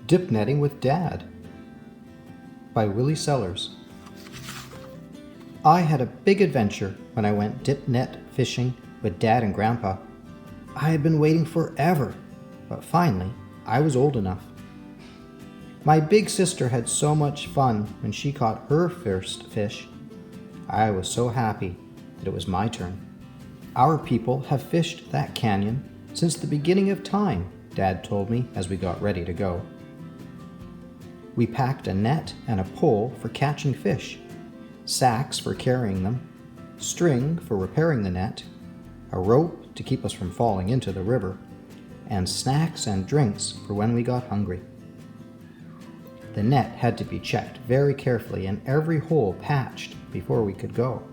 Dipnetting with Dad by Willie Sellers. I had a big adventure when I went dip net fishing with Dad and Grandpa. I had been waiting forever, but finally I was old enough. My big sister had so much fun when she caught her first fish. I was so happy that it was my turn. Our people have fished that canyon since the beginning of time, Dad told me as we got ready to go. We packed a net and a pole for catching fish, sacks for carrying them, string for repairing the net, a rope to keep us from falling into the river, and snacks and drinks for when we got hungry. The net had to be checked very carefully and every hole patched before we could go.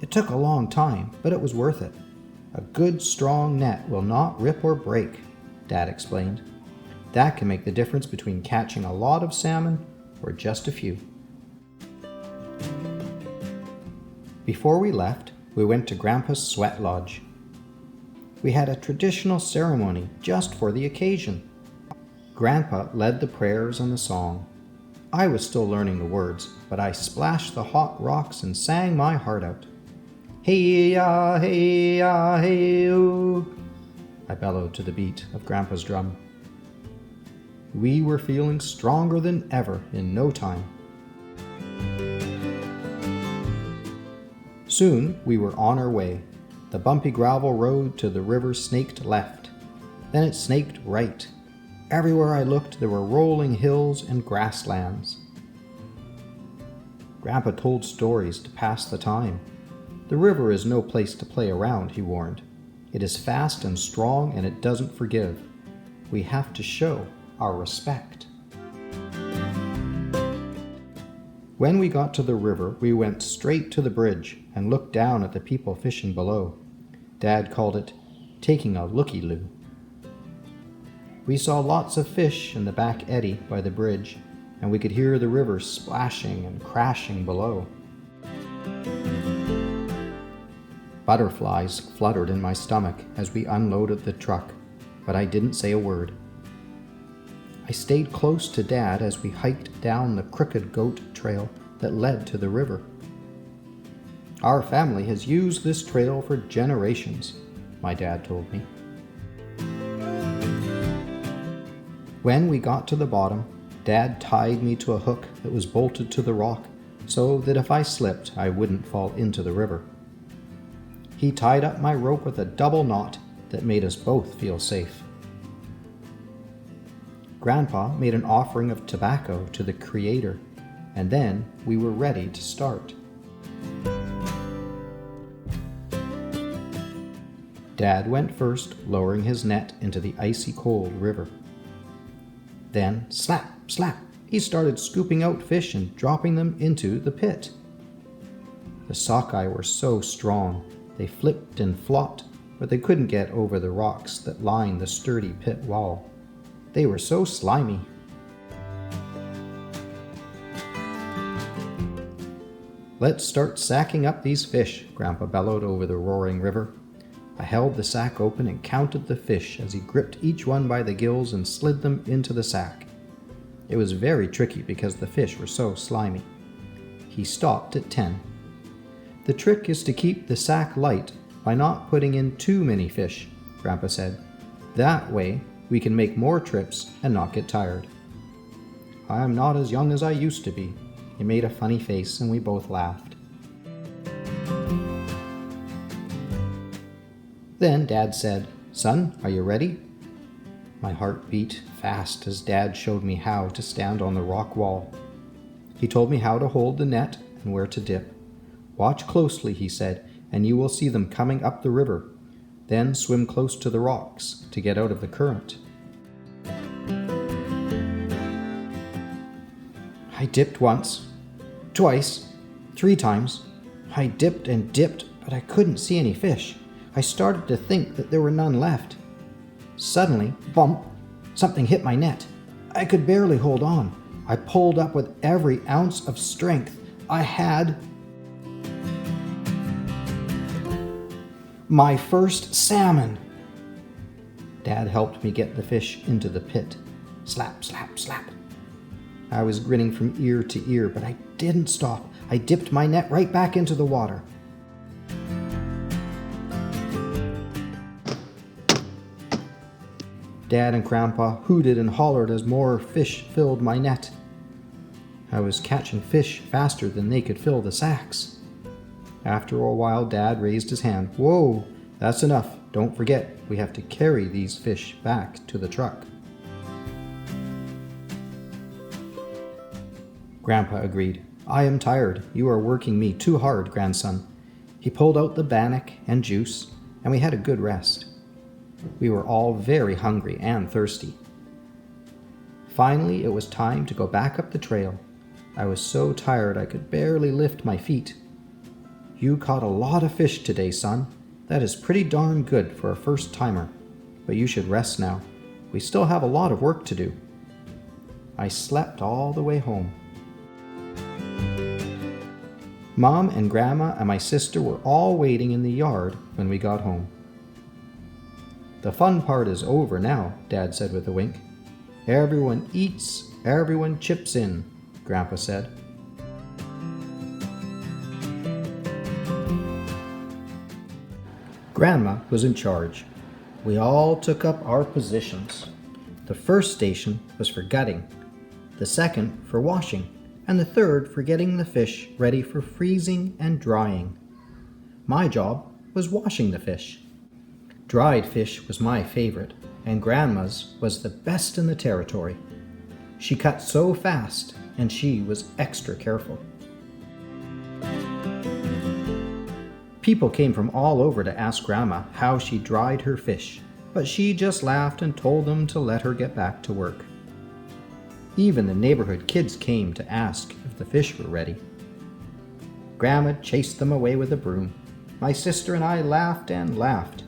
It took a long time, but it was worth it. A good, strong net will not rip or break, Dad explained. That can make the difference between catching a lot of salmon or just a few. Before we left, we went to Grandpa's sweat lodge. We had a traditional ceremony just for the occasion. Grandpa led the prayers and the song. I was still learning the words, but I splashed the hot rocks and sang my heart out. Hey-ya, hey-ya, hey-o, I bellowed to the beat of Grandpa's drum. We were feeling stronger than ever in no time. Soon we were on our way. The bumpy gravel road to the river snaked left. Then it snaked right. Everywhere I looked there were rolling hills and grasslands. Grandpa told stories to pass the time. The river is no place to play around, he warned. It is fast and strong and it doesn't forgive. We have to show our respect. When we got to the river, we went straight to the bridge and looked down at the people fishing below. Dad called it taking a looky-loo. We saw lots of fish in the back eddy by the bridge, and we could hear the river splashing and crashing below. Butterflies fluttered in my stomach as we unloaded the truck, but I didn't say a word. I stayed close to Dad as we hiked down the crooked goat trail that led to the river. Our family has used this trail for generations, my dad told me. When we got to the bottom, Dad tied me to a hook that was bolted to the rock so that if I slipped, I wouldn't fall into the river. He tied up my rope with a double knot that made us both feel safe. Grandpa made an offering of tobacco to the Creator, and then we were ready to start. Dad went first, lowering his net into the icy cold river. Then, slap, slap, he started scooping out fish and dropping them into the pit. The sockeye were so strong, they flipped and flopped, but they couldn't get over the rocks that lined the sturdy pit wall. They were so slimy. Let's start sacking up these fish, Grandpa bellowed over the roaring river. I held the sack open and counted the fish as he gripped each one by the gills and slid them into the sack. It was very tricky because the fish were so slimy. He stopped at 10. The trick is to keep the sack light by not putting in too many fish, Grandpa said. That way, we can make more trips and not get tired. I am not as young as I used to be. He made a funny face and we both laughed. Then Dad said, "Son, are you ready?" My heart beat fast as Dad showed me how to stand on the rock wall. He told me how to hold the net and where to dip. Watch closely, he said, and you will see them coming up the river. Then swim close to the rocks to get out of the current. I dipped once, twice, 3 times. I dipped and dipped, but I couldn't see any fish. I started to think that there were none left. Suddenly, bump, something hit my net. I could barely hold on. I pulled up with every ounce of strength I had. My first salmon! Dad helped me get the fish into the pit. Slap, slap, slap. I was grinning from ear to ear, but I didn't stop. I dipped my net right back into the water. Dad and Grandpa hooted and hollered as more fish filled my net. I was catching fish faster than they could fill the sacks. After a while, Dad raised his hand. "Whoa, that's enough. Don't forget, we have to carry these fish back to the truck." Grandpa agreed. "I am tired. You are working me too hard, grandson." He pulled out the bannock and juice, and we had a good rest. We were all very hungry and thirsty. Finally, it was time to go back up the trail. I was so tired I could barely lift my feet. "You caught a lot of fish today, son. That is pretty darn good for a first-timer. But you should rest now. We still have a lot of work to do." I slept all the way home. Mom and Grandma and my sister were all waiting in the yard when we got home. "The fun part is over now," Dad said with a wink. "Everyone eats, everyone chips in," Grandpa said. Grandma was in charge. We all took up our positions. The first station was for gutting, the second for washing, and the third for getting the fish ready for freezing and drying. My job was washing the fish. Dried fish was my favorite, and Grandma's was the best in the territory. She cut so fast, and she was extra careful. People came from all over to ask Grandma how she dried her fish, but she just laughed and told them to let her get back to work. Even the neighborhood kids came to ask if the fish were ready. Grandma chased them away with a broom. My sister and I laughed and laughed.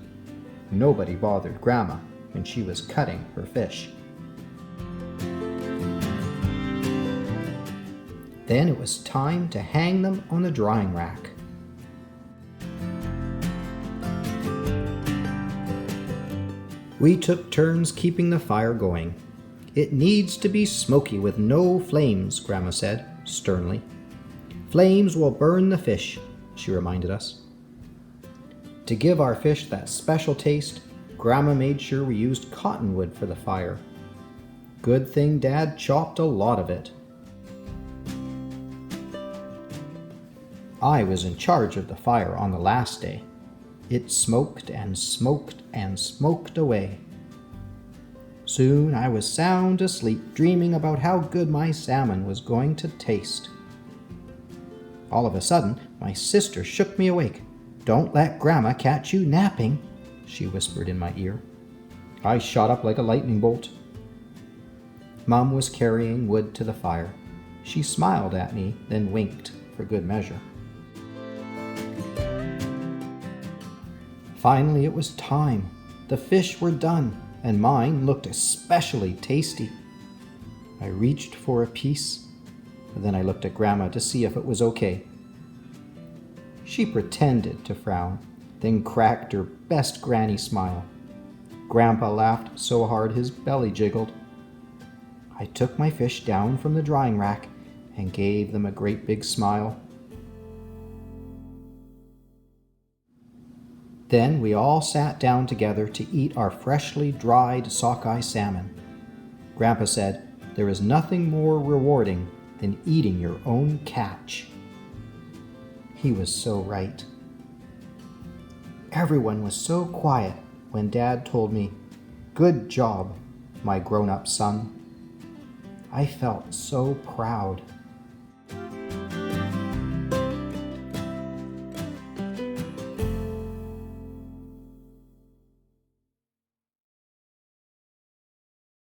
Nobody bothered Grandma when she was cutting her fish. Then it was time to hang them on the drying rack. We took turns keeping the fire going. "It needs to be smoky with no flames," Grandma said sternly. "Flames will burn the fish," she reminded us. To give our fish that special taste, Grandma made sure we used cottonwood for the fire. Good thing Dad chopped a lot of it. I was in charge of the fire on the last day. It smoked and smoked and smoked away. Soon I was sound asleep, dreaming about how good my salmon was going to taste. All of a sudden, my sister shook me awake. "Don't let Grandma catch you napping," she whispered in my ear. I shot up like a lightning bolt. Mom was carrying wood to the fire. She smiled at me, then winked for good measure. Finally, it was time. The fish were done, and mine looked especially tasty. I reached for a piece, and then I looked at Grandma to see if it was okay. She pretended to frown, then cracked her best granny smile. Grandpa laughed so hard his belly jiggled. I took my fish down from the drying rack and gave them a great big smile. Then we all sat down together to eat our freshly dried sockeye salmon. Grandpa said, "There is nothing more rewarding than eating your own catch." He was so right. Everyone was so quiet when Dad told me, "Good job, my grown-up son." I felt so proud.